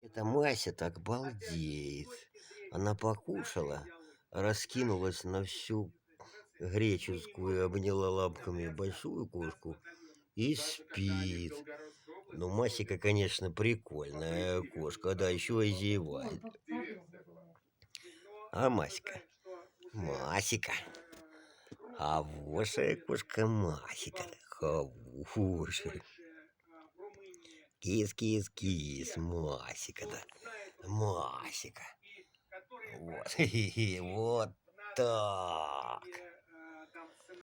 Эта Мася так балдеет. Она покушала, раскинулась на всю греческую, обняла лапками большую кошку и спит. Ну, Масика, конечно, прикольная кошка, да, еще и зевает. А Масика? Масика. Хорошая кошка Масика. Хорошая. Кис-кис-кис, Масика-то. Масика. Вот. Вот так.